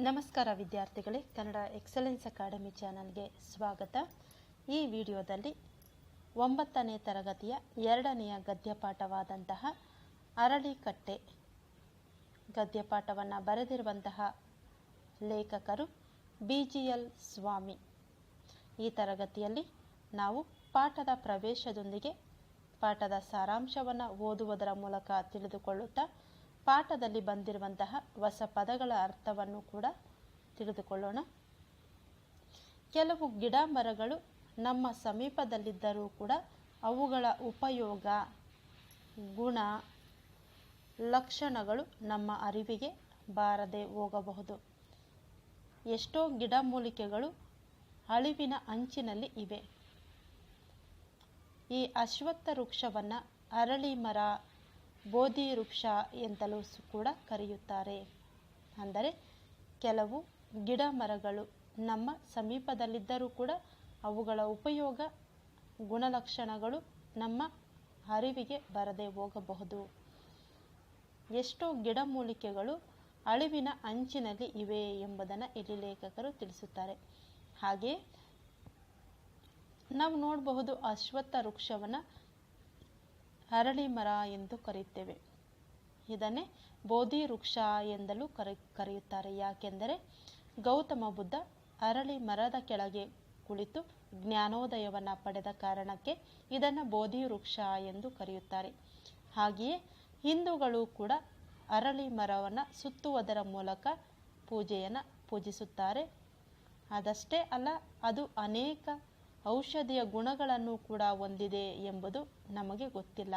ನಮಸ್ಕಾರ ವಿದ್ಯಾರ್ಥಿಗಳೇ, Kannada excellence academy ಚಾನಲ್ಗೆ ಸ್ವಾಗತ. ಈ ವಿಡಿಯೋದಲ್ಲಿ 9ನೇ ತರಗತಿಯ 2ನೆಯ ಗದ್ಯಪಾಠವಾದಂತಹ ಅರಳಿಕಟ್ಟೆ ಗದ್ಯಪಾಠವನ್ನು ಬರೆದಿರುವಂತಹ ಲೇಖಕರು BGL ಸ್ವಾಮಿ. ಈ ತರಗತಿಯಲ್ಲಿ ನಾವು ಪಾಠದ ಪ್ರವೇಶದೊಂದಿಗೆ ಪಾಠದ ಸಾರಾಂಶವನ್ನು ಓದುವುದರ ಮೂಲಕ ತಿಳಿದುಕೊಳ್ಳುತ್ತಾ ಪಾಠದಲ್ಲಿ ಬಂದಿರುವಂತಹ ಹೊಸ ಪದಗಳ ಅರ್ಥವನ್ನು ಕೂಡ ತಿಳಿದುಕೊಳ್ಳೋಣ. ಕೆಲವು ಗಿಡ ಮರಗಳು ನಮ್ಮ ಸಮೀಪದಲ್ಲಿದ್ದರೂ ಕೂಡ ಅವುಗಳ ಉಪಯೋಗ, ಗುಣ, ಲಕ್ಷಣಗಳು ನಮ್ಮ ಅರಿವಿಗೆ ಬಾರದೆ ಹೋಗಬಹುದು. ಎಷ್ಟೋ ಗಿಡಮೂಲಿಕೆಗಳು ಅಳಿವಿನ ಅಂಚಿನಲ್ಲಿ ಇವೆ. ಈ ಅಶ್ವತ್ಥ ವೃಕ್ಷವನ್ನು ಅರಳಿ ಮರ, ಬೋಧಿ ವೃಕ್ಷ ಎಂತಲೂ ಕೂಡ ಕರೆಯುತ್ತಾರೆ. ಅಂದರೆ ಕೆಲವು ಗಿಡ ಮರಗಳು ನಮ್ಮ ಸಮೀಪದಲ್ಲಿದ್ದರೂ ಕೂಡ ಅವುಗಳ ಉಪಯೋಗ, ಗುಣಲಕ್ಷಣಗಳು ನಮ್ಮ ಅರಿವಿಗೆ ಬರದೆ ಹೋಗಬಹುದು. ಎಷ್ಟೋ ಗಿಡಮೂಲಿಕೆಗಳು ಅಳಿವಿನ ಅಂಚಿನಲ್ಲಿ ಇವೆ ಎಂಬುದನ್ನು ಇಲ್ಲಿ ಲೇಖಕರು ತಿಳಿಸುತ್ತಾರೆ. ಹಾಗೆ ನಾವು ನೋಡಬಹುದು, ಅಶ್ವತ್ಥ ವೃಕ್ಷವನ್ನು ಅರಳಿ ಮರ ಎಂದು ಕರೆಯುತ್ತೇವೆ. ಇದನ್ನೇ ಬೋಧಿ ವೃಕ್ಷ ಎಂದಲೂ ಕರೆಯುತ್ತಾರೆ. ಯಾಕೆಂದರೆ ಗೌತಮ ಬುದ್ಧ ಅರಳಿ ಮರದ ಕೆಳಗೆ ಕುಳಿತು ಜ್ಞಾನೋದಯವನ್ನು ಪಡೆದ ಕಾರಣಕ್ಕೆ ಇದನ್ನು ಬೋಧಿ ವೃಕ್ಷ ಎಂದು ಕರೆಯುತ್ತಾರೆ. ಹಾಗೆಯೇ ಹಿಂದೂಗಳು ಕೂಡ ಅರಳಿ ಮರವನ್ನು ಸುತ್ತುವುದರ ಮೂಲಕ ಪೂಜಿಸುತ್ತಾರೆ. ಅದಷ್ಟೇ ಅಲ್ಲ, ಅದು ಅನೇಕ ಔಷಧಿಯ ಗುಣಗಳನ್ನು ಕೂಡ ಹೊಂದಿದೆ ಎಂಬುದು ನಮಗೆ ಗೊತ್ತಿಲ್ಲ.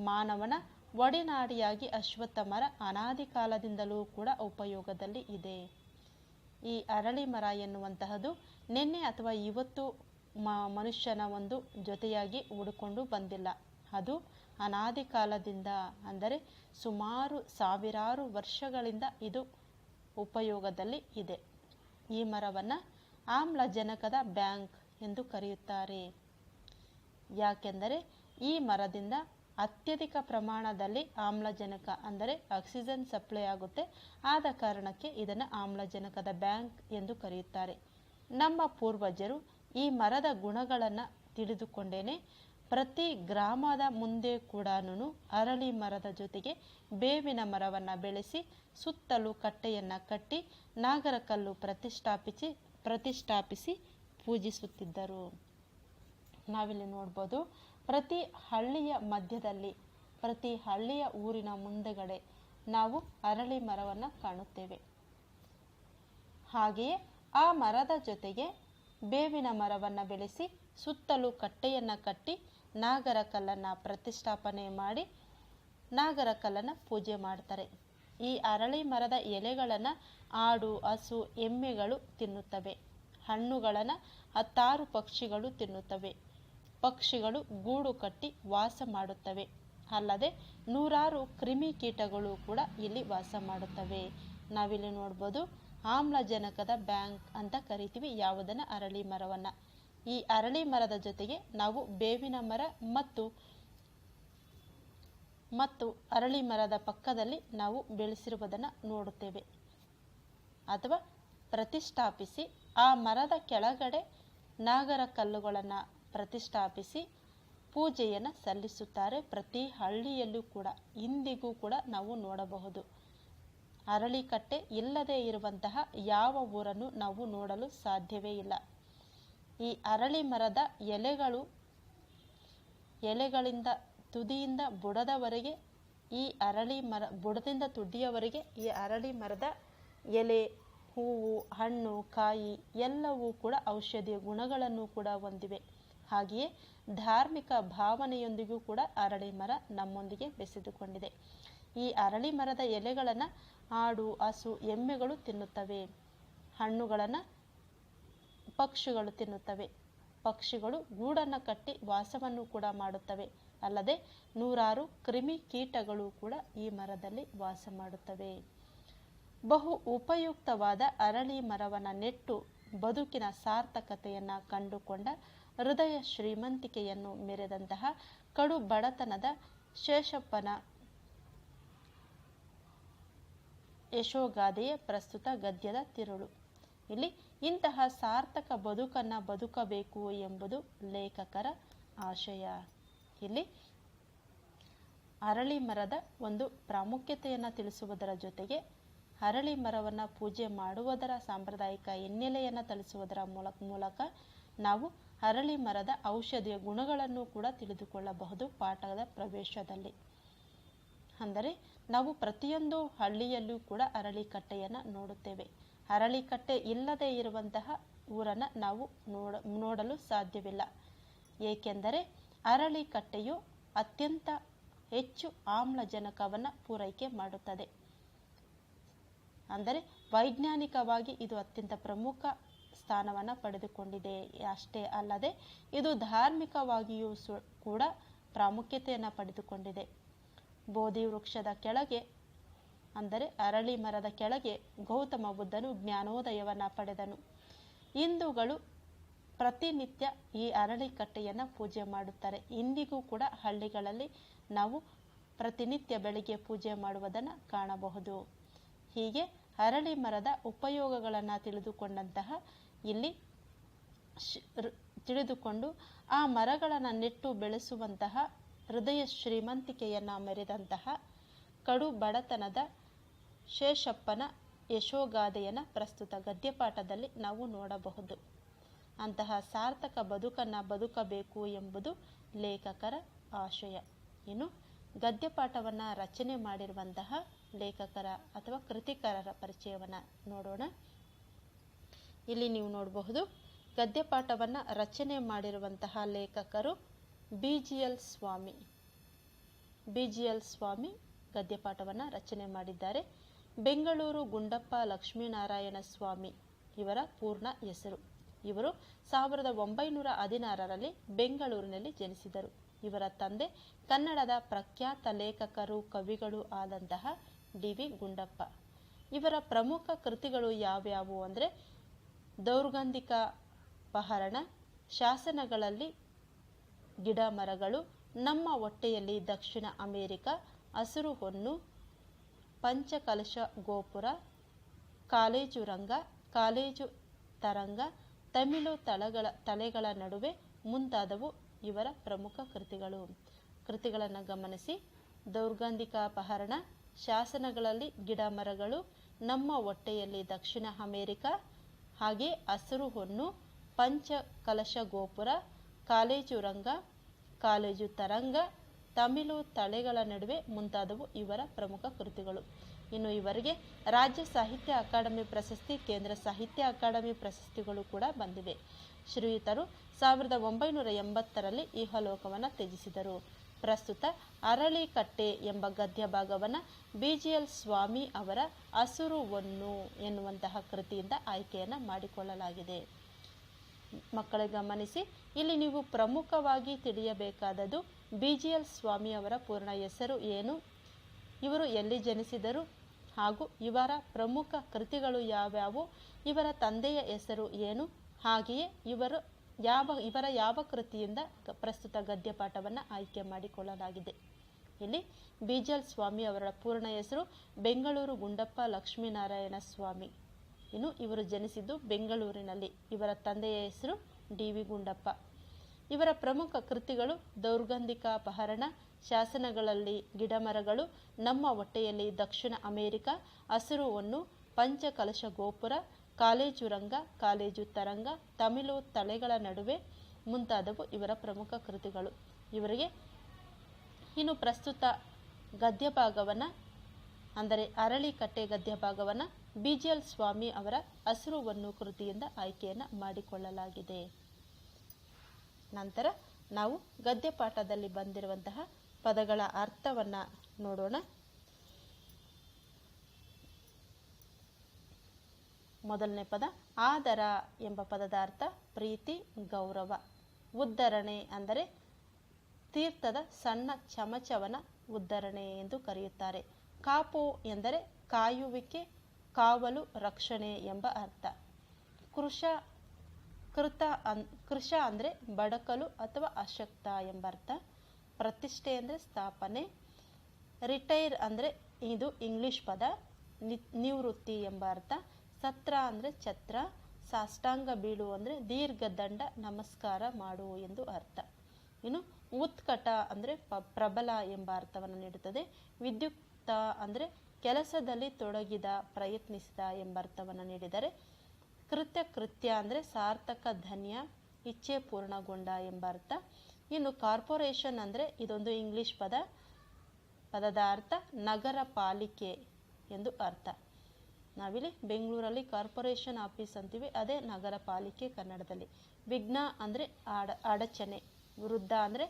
ಮಾನವನ ಒಡನಾಡಿಯಾಗಿ ಅಶ್ವತ್ಥ ಮರ ಅನಾದಿ ಕಾಲದಿಂದಲೂ ಕೂಡ ಉಪಯೋಗದಲ್ಲಿ ಇದೆ. ಈ ಅರಳಿ ಮರ ಎನ್ನುವಂತಹದ್ದು ನಿನ್ನೆ ಅಥವಾ ಇವತ್ತು ಮನುಷ್ಯನ ಒಂದು ಜೊತೆಯಾಗಿ ಉಡ್ಕೊಂಡು ಬಂದಿಲ್ಲ. ಅದು ಅನಾದಿ ಕಾಲದಿಂದ, ಅಂದರೆ ಸುಮಾರು ಸಾವಿರಾರು ವರ್ಷಗಳಿಂದ ಇದು ಉಪಯೋಗದಲ್ಲಿ ಇದೆ. ಈ ಮರವನ್ನು ಆಮ್ಲಜನಕದ ಬ್ಯಾಂಕ್ ಎಂದು ಕರೆಯುತ್ತಾರೆ. ಯಾಕೆಂದರೆ ಈ ಮರದಿಂದ ಅತ್ಯಧಿಕ ಪ್ರಮಾಣದಲ್ಲಿ ಆಮ್ಲಜನಕ, ಅಂದರೆ ಆಕ್ಸಿಜನ್ ಸಪ್ಲೈ ಆಗುತ್ತೆ. ಆದ ಕಾರಣಕ್ಕೆ ಇದನ್ನು ಆಮ್ಲಜನಕದ ಬ್ಯಾಂಕ್ ಎಂದು ಕರೆಯುತ್ತಾರೆ. ನಮ್ಮ ಪೂರ್ವಜರು ಈ ಮರದ ಗುಣಗಳನ್ನು ತಿಳಿದುಕೊಂಡೇನೆ ಪ್ರತಿ ಗ್ರಾಮದ ಮುಂದೆ ಕೂಡ ಅರಳಿ ಮರದ ಜೊತೆಗೆ ಬೇವಿನ ಮರವನ್ನು ಬೆಳೆಸಿ ಸುತ್ತಲೂ ಕಟ್ಟೆಯನ್ನು ಕಟ್ಟಿ ನಾಗರಕಲ್ಲು ಪ್ರತಿಷ್ಠಾಪಿಸಿ ಪೂಜಿಸುತ್ತಿದ್ದರು. ನಾವಿಲ್ಲಿ ನೋಡ್ಬೋದು, ಪ್ರತಿ ಹಳ್ಳಿಯ ಮಧ್ಯದಲ್ಲಿ, ಪ್ರತಿ ಹಳ್ಳಿಯ ಊರಿನ ಮುಂದೆಗಡೆ ನಾವು ಅರಳಿ ಮರವನ್ನು ಕಾಣುತ್ತೇವೆ. ಹಾಗೆಯೇ ಆ ಮರದ ಜೊತೆಗೆ ಬೇವಿನ ಮರವನ್ನು ಬೆಳೆಸಿ ಸುತ್ತಲೂ ಕಟ್ಟೆಯನ್ನು ಕಟ್ಟಿ ನಾಗರಕಲ್ಲನ್ನು ಪ್ರತಿಷ್ಠಾಪನೆ ಮಾಡಿ ನಾಗರಕಲ್ಲನ್ನು ಪೂಜೆ ಮಾಡ್ತಾರೆ. ಈ ಅರಳಿ ಮರದ ಎಲೆಗಳನ್ನು ಆಡು, ಹಸು, ಎಮ್ಮೆಗಳು ತಿನ್ನುತ್ತವೆ. ಹಣ್ಣುಗಳನ್ನು 10 ಪಕ್ಷಿಗಳು ತಿನ್ನುತ್ತವೆ. ಪಕ್ಷಿಗಳು ಗೂಡು ಕಟ್ಟಿ ವಾಸ ಮಾಡುತ್ತವೆ. ಅಲ್ಲದೆ 100 ಕ್ರಿಮಿಕೀಟಗಳು ಕೂಡ ಇಲ್ಲಿ ವಾಸ ಮಾಡುತ್ತವೆ. ನಾವಿಲ್ಲಿ ನೋಡ್ಬೋದು, ಆಮ್ಲಜನಕದ ಬ್ಯಾಂಕ್ ಅಂತ ಕರಿತೀವಿ ಯಾವುದನ್ನು? ಅರಳಿ ಮರವನ್ನು. ಈ ಅರಳಿ ಮರದ ಜೊತೆಗೆ ನಾವು ಬೇವಿನ ಮರ ಮತ್ತು ಅರಳಿ ಮರದ ಪಕ್ಕದಲ್ಲಿ ನಾವು ಬೆಳೆಸಿರುವುದನ್ನು ನೋಡುತ್ತೇವೆ. ಅಥವಾ ಪ್ರತಿಷ್ಠಾಪಿಸಿ ಆ ಮರದ ಕೆಳಗಡೆ ನಾಗರ ಕಲ್ಲುಗಳನ್ನು ಪ್ರತಿಷ್ಠಾಪಿಸಿ ಪೂಜೆಯನ್ನು ಸಲ್ಲಿಸುತ್ತಾರೆ. ಪ್ರತಿ ಹಳ್ಳಿಯಲ್ಲೂ ಕೂಡ ಇಂದಿಗೂ ಕೂಡ ನಾವು ನೋಡಬಹುದು. ಅರಳಿಕಟ್ಟೆ ಇಲ್ಲದೆ ಇರುವಂತಹ ಯಾವ ಊರನ್ನು ನಾವು ನೋಡಲು ಸಾಧ್ಯವೇ ಇಲ್ಲ. ಈ ಅರಳಿ ಮರದ ಎಲೆಗಳಿಂದ ತುದಿಯಿಂದ ಬುಡದವರೆಗೆ, ಈ ಅರಳಿ ಮರ ಬುಡದಿಂದ ತುದಿಯವರೆಗೆ ಈ ಅರಳಿ ಮರದ ಎಲೆ, ಹೂವು, ಹಣ್ಣು, ಕಾಯಿ ಎಲ್ಲವೂ ಕೂಡ ಔಷಧಿಯ ಗುಣಗಳನ್ನು ಕೂಡ ಹೊಂದಿವೆ. ಹಾಗೆಯೇ ಧಾರ್ಮಿಕ ಭಾವನೆಯೊಂದಿಗೂ ಕೂಡ ಅರಳಿ ಮರ ನಮ್ಮೊಂದಿಗೆ ಬೆಸೆದುಕೊಂಡಿದೆ. ಈ ಅರಳಿ ಮರದ ಎಲೆಗಳನ್ನು ಆಡು, ಹಸು, ಎಮ್ಮೆಗಳು ತಿನ್ನುತ್ತವೆ. ಹಣ್ಣುಗಳನ್ನು ಪಕ್ಷಿಗಳು ತಿನ್ನುತ್ತವೆ. ಪಕ್ಷಿಗಳು ಗೂಡನ್ನು ಕಟ್ಟಿ ವಾಸವನ್ನು ಕೂಡ ಮಾಡುತ್ತವೆ. ಅಲ್ಲದೆ 100 ಕ್ರಿಮಿಕೀಟಗಳು ಕೂಡ ಈ ಮರದಲ್ಲಿ ವಾಸ ಮಾಡುತ್ತವೆ. ಬಹು ಉಪಯುಕ್ತವಾದ ಅರಳಿ ಮರವನ್ನು ನೆಟ್ಟು ಬದುಕಿನ ಸಾರ್ಥಕತೆಯನ್ನು ಕಂಡುಕೊಂಡ, ಹೃದಯ ಶ್ರೀಮಂತಿಕೆಯನ್ನು ಮೆರೆದಂತಹ ಕಡು ಬಡತನದ ಶೇಷಪ್ಪನ ಯಶೋಗಾದೆಯ ಪ್ರಸ್ತುತ ಗದ್ಯದ ತಿರುಳು. ಇಲ್ಲಿ ಇಂತಹ ಸಾರ್ಥಕ ಬದುಕನ್ನು ಬದುಕಬೇಕು ಎಂಬುದು ಲೇಖಕರ ಆಶಯ. ಇಲ್ಲಿ ಅರಳಿ ಮರದ ಒಂದು ಪ್ರಾಮುಖ್ಯತೆಯನ್ನು ತಿಳಿಸುವುದರ ಜೊತೆಗೆ ಅರಳಿ ಮರವನ್ನು ಪೂಜೆ ಮಾಡುವುದರ ಸಾಂಪ್ರದಾಯಿಕ ಹಿನ್ನೆಲೆಯನ್ನು ತಿಳಿಸುವುದರ ಮೂಲಕ ನಾವು ಅರಳಿ ಮರದ ಔಷಧಿಯ ಗುಣಗಳನ್ನು ಕೂಡ ತಿಳಿದುಕೊಳ್ಳಬಹುದು ಪಾಠದ ಪ್ರವೇಶದಲ್ಲಿ. ಅಂದರೆ ನಾವು ಪ್ರತಿಯೊಂದು ಹಳ್ಳಿಯಲ್ಲೂ ಕೂಡ ಅರಳಿಕಟ್ಟೆಯನ್ನು ನೋಡುತ್ತೇವೆ. ಅರಳಿಕಟ್ಟೆ ಇಲ್ಲದೆ ಇರುವಂತಹ ಊರನ್ನು ನಾವು ನೋಡಲು ಸಾಧ್ಯವಿಲ್ಲ. ಏಕೆಂದರೆ ಅರಳಿಕಟ್ಟೆಯು ಅತ್ಯಂತ ಹೆಚ್ಚು ಆಮ್ಲಜನಕವನ್ನು ಪೂರೈಕೆ ಮಾಡುತ್ತದೆ. ಅಂದರೆ ವೈಜ್ಞಾನಿಕವಾಗಿ ಇದು ಅತ್ಯಂತ ಪ್ರಮುಖ ಸ್ಥಾನವನ್ನು ಪಡೆದುಕೊಂಡಿದೆ. ಅಷ್ಟೇ ಅಲ್ಲದೆ ಇದು ಧಾರ್ಮಿಕವಾಗಿಯೂ ಕೂಡ ಪ್ರಾಮುಖ್ಯತೆಯನ್ನು ಪಡೆದುಕೊಂಡಿದೆ. ಬೋಧಿ ವೃಕ್ಷದ ಕೆಳಗೆ ಅಂದರೆ ಅರಳಿ ಮರದ ಕೆಳಗೆ ಗೌತಮ ಬುದ್ಧನು ಜ್ಞಾನೋದಯವನ್ನು ಪಡೆದನು. ಹಿಂದೂಗಳು ಪ್ರತಿನಿತ್ಯ ಈ ಅರಳಿಕಟ್ಟೆಯನ್ನು ಪೂಜೆ ಮಾಡುತ್ತಾರೆ. ಇಂದಿಗೂ ಕೂಡ ಹಳ್ಳಿಗಳಲ್ಲಿ ನಾವು ಪ್ರತಿನಿತ್ಯ ಬೆಳಿಗ್ಗೆ ಪೂಜೆ ಮಾಡುವುದನ್ನು ಕಾಣಬಹುದು. ಹೀಗೆ ಅರಳಿ ಮರದ ಉಪಯೋಗಗಳನ್ನು ತಿಳಿದುಕೊಂಡು ಆ ಮರಗಳನ್ನು ನೆಟ್ಟು ಬೆಳೆಸುವಂತಹ ಹೃದಯ ಶ್ರೀಮಂತಿಕೆಯನ್ನು ಮೆರೆದಂತಹ ಕಡು ಬಡತನದ ಶೇಷಪ್ಪನ ಯಶೋಗಾದೆಯನ್ನು ಪ್ರಸ್ತುತ ಗದ್ಯಪಾಠದಲ್ಲಿ ನಾವು ನೋಡಬಹುದು. ಅಂತಹ ಸಾರ್ಥಕ ಬದುಕನ್ನು ಬದುಕಬೇಕು ಎಂಬುದು ಲೇಖಕರ ಆಶಯ. ಇನ್ನು ಗದ್ಯಪಾಠವನ್ನು ರಚನೆ ಮಾಡಿರುವಂತಹ ಲೇಖಕರ ಅಥವಾ ಕೃತಿಕಾರರ ಪರಿಚಯವನ್ನು ನೋಡೋಣ. ಇಲ್ಲಿ ನೀವು ನೋಡಬಹುದು, ಗದ್ಯಪಾಠವನ್ನು ರಚನೆ ಮಾಡಿರುವಂತಹ ಲೇಖಕರು BGL ಸ್ವಾಮಿ. BGL ಸ್ವಾಮಿ ಗದ್ಯಪಾಠವನ್ನು ರಚನೆ ಮಾಡಿದ್ದಾರೆ. ಬೆಂಗಳೂರು ಗುಂಡಪ್ಪ ಲಕ್ಷ್ಮೀನಾರಾಯಣ ಸ್ವಾಮಿ ಇವರ ಪೂರ್ಣ ಹೆಸರು. ಇವರು 1916ರಲ್ಲಿ ಬೆಂಗಳೂರಿನಲ್ಲಿ ಜನಿಸಿದರು. ಇವರ ತಂದೆ ಕನ್ನಡದ ಪ್ರಖ್ಯಾತ ಲೇಖಕರು ಕವಿಗಳು ಆದಂತಹ DV ಗುಂಡಪ್ಪ. ಇವರ ಪ್ರಮುಖ ಕೃತಿಗಳು ಯಾವ್ಯಾವು ಅಂದರೆ ದೌರ್ಗಂಧಿಕ ಪಹರಣ, ಶಾಸನಗಳಲ್ಲಿ ಗಿಡ ಮರಗಳು, ನಮ್ಮ ಹೊಟ್ಟೆಯಲ್ಲಿ ದಕ್ಷಿಣ ಅಮೆರಿಕ, ಹಸಿರು ಹೊನ್ನು, ಪಂಚಕಲಶ ಗೋಪುರ, ಕಾಲೇಜು ರಂಗ, ಕಾಲೇಜು ತರಂಗ, ತಮಿಳು ತಲೆಗಳ ನಡುವೆ ಮುಂತಾದವು ಇವರ ಪ್ರಮುಖ ಕೃತಿಗಳನ್ನು ಗಮನಿಸಿ. ದೌರ್ಗಂಧಿಕ ಅಪಹರಣ, ಶಾಸನಗಳಲ್ಲಿ ಗಿಡ ಮರಗಳು, ನಮ್ಮ ಹೊಟ್ಟೆಯಲ್ಲಿ ದಕ್ಷಿಣ ಅಮೆರಿಕ, ಹಾಗೆ ಹಸಿರು ಹೊನ್ನು, ಪಂಚ ಕಲಶ ಗೋಪುರ, ಕಾಲೇಜು ರಂಗ, ಕಾಲೇಜು ತರಂಗ, ತಮಿಳು ತಲೆಗಳ ನಡುವೆ ಮುಂತಾದವು ಇವರ ಪ್ರಮುಖ ಕೃತಿಗಳು. ಇನ್ನು ಇವರಿಗೆ ರಾಜ್ಯ ಸಾಹಿತ್ಯ ಅಕಾಡೆಮಿ ಪ್ರಶಸ್ತಿ, ಕೇಂದ್ರ ಸಾಹಿತ್ಯ ಅಕಾಡೆಮಿ ಪ್ರಶಸ್ತಿಗಳು ಕೂಡ ಬಂದಿವೆ. ಶ್ರೀಯುತರು 1980ರಲ್ಲಿ ಇಹಲೋಕವನ್ನು ತ್ಯಜಿಸಿದರು. ಪ್ರಸ್ತುತ ಅರಳಿಕಟ್ಟೆ ಎಂಬ ಗದ್ಯ ಭಾಗವನ್ನು BGL ಸ್ವಾಮಿ ಅವರ ಹಸಿರು ಹೊನ್ನು ಎನ್ನುವಂತಹ ಕೃತಿಯಿಂದ ಆಯ್ಕೆಯನ್ನು ಮಾಡಿಕೊಳ್ಳಲಾಗಿದೆ. ಮಕ್ಕಳೇ ಗಮನಿಸಿ, ಇಲ್ಲಿ ನೀವು ಪ್ರಮುಖವಾಗಿ ತಿಳಿಯಬೇಕಾದದ್ದು BGL ಸ್ವಾಮಿ ಅವರ ಪೂರ್ಣ ಹೆಸರು ಏನು, ಇವರು ಎಲ್ಲಿ ಜನಿಸಿದರು, ಹಾಗೂ ಇವರ ಪ್ರಮುಖ ಕೃತಿಗಳು ಯಾವ್ಯಾವು, ಇವರ ತಂದೆಯ ಹೆಸರು ಏನು, ಹಾಗೆಯೇ ಇವರ ಯಾವ ಕೃತಿಯಿಂದ ಪ್ರಸ್ತುತ ಗದ್ಯಪಾಠವನ್ನು ಆಯ್ಕೆ ಮಾಡಿಕೊಳ್ಳಲಾಗಿದೆ. ಇಲ್ಲಿ BGL ಸ್ವಾಮಿ ಅವರ ಪೂರ್ಣ ಹೆಸರು ಬೆಂಗಳೂರು ಗುಂಡಪ್ಪ ಲಕ್ಷ್ಮೀನಾರಾಯಣ ಸ್ವಾಮಿ. ಇನ್ನು ಇವರು ಜನಿಸಿದ್ದು ಬೆಂಗಳೂರಿನಲ್ಲಿ. ಇವರ ತಂದೆಯ ಹೆಸರು DV ಗುಂಡಪ್ಪ. ಇವರ ಪ್ರಮುಖ ಕೃತಿಗಳು ದೌರ್ಗಂಧಿಕ ಅಪಹರಣ, ಶಾಸನಗಳಲ್ಲಿ ಗಿಡಮರಗಳು, ನಮ್ಮ ಹೊಟ್ಟೆಯಲ್ಲಿ ದಕ್ಷಿಣ ಅಮೆರಿಕ, ಹಸಿರು ಹೊನ್ನು, ಪಂಚಕಲಶ ಗೋಪುರ, ಕಾಲೇಜು ರಂಗ, ಕಾಲೇಜು ತರಂಗ, ತಮಿಳು ತಲೆಗಳ ನಡುವೆ ಮುಂತಾದವು ಇವರ ಪ್ರಮುಖ ಕೃತಿಗಳು. ಇವರಿಗೆ ಇನ್ನು ಪ್ರಸ್ತುತ ಗದ್ಯ ಭಾಗವನ್ನು ಅಂದರೆ ಅರಳಿಕಟ್ಟೆ ಗದ್ಯ ಭಾಗವನ್ನು BGL ಸ್ವಾಮಿ ಅವರ ಹಸಿರು ಹೊನ್ನು ಕೃತಿಯಿಂದ ಆಯ್ಕೆಯನ್ನು ಮಾಡಿಕೊಳ್ಳಲಾಗಿದೆ. ನಂತರ ನಾವು ಗದ್ಯಪಾಠದಲ್ಲಿ ಬಂದಿರುವಂತಹ ಪದಗಳ ಅರ್ಥವನ್ನು ನೋಡೋಣ. ಮೊದಲನೇ ಪದ ಆದರ ಎಂಬ ಪದದ ಅರ್ಥ ಪ್ರೀತಿ, ಗೌರವ. ಉದ್ಧರಣೆ ಅಂದರೆ ತೀರ್ಥದ ಸಣ್ಣ ಚಮಚವನ ಉದ್ಧರಣೆ ಎಂದು ಕರೆಯುತ್ತಾರೆ. ಕಾಪು ಎಂದರೆ ಕಾಯುವಿಕೆ, ಕಾವಲು, ರಕ್ಷಣೆ ಎಂಬ ಅರ್ಥ. ಕೃಶ ಅಂದರೆ ಬಡಕಲು ಅಥವಾ ಅಶಕ್ತ ಎಂಬ ಅರ್ಥ. ಪ್ರತಿಷ್ಠೆ ಅಂದರೆ ಸ್ಥಾಪನೆ. ರಿಟೈರ್ ಅಂದರೆ ಇದು ಇಂಗ್ಲಿಷ್ ಪದ. ನಿವೃತ್ತಿ ಎಂಬ ಅರ್ಥ. ಸತ್ರ ಅಂದರೆ ಛತ್ರ, ಸಾಷ್ಟಾಂಗ ಬೀಳು ಅಂದರೆ ದೀರ್ಘ ದಂಡ ನಮಸ್ಕಾರ ಮಾಡು ಎಂದು ಅರ್ಥ. ಇನ್ನು ಉತ್ಕಟ ಅಂದರೆ ಪ್ರಬಲ ಎಂಬ ಅರ್ಥವನ್ನು ನೀಡುತ್ತದೆ. ವಿದ್ಯುಕ್ತ ಅಂದರೆ ಕೆಲಸದಲ್ಲಿ ತೊಡಗಿದ, ಪ್ರಯತ್ನಿಸಿದ ಎಂಬ ಅರ್ಥವನ್ನು ನೀಡಿದರೆ. ಕೃತ್ಯ ಅಂದರೆ ಸಾರ್ಥಕ, ಧನ್ಯ, ಇಚ್ಛೆ ಪೂರ್ಣಗೊಂಡ ಎಂಬ ಅರ್ಥ. ಇನ್ನು ಕಾರ್ಪೊರೇಷನ್ ಅಂದರೆ ಇದೊಂದು ಇಂಗ್ಲಿಷ್ ಪದದ ಅರ್ಥ ನಗರ ಪಾಲಿಕೆ ಎಂದು ಅರ್ಥ. ನಾವಿಲ್ಲಿ ಬೆಂಗಳೂರಲ್ಲಿ ಕಾರ್ಪೊರೇಷನ್ ಆಫೀಸ್ ಅಂತೀವಿ, ಅದೇ ನಗರ ಪಾಲಿಕೆ ಕನ್ನಡದಲ್ಲಿ. ವಿಘ್ನ ಅಂದರೆ ಅಡಚಣೆ. ವೃದ್ಧ ಅಂದರೆ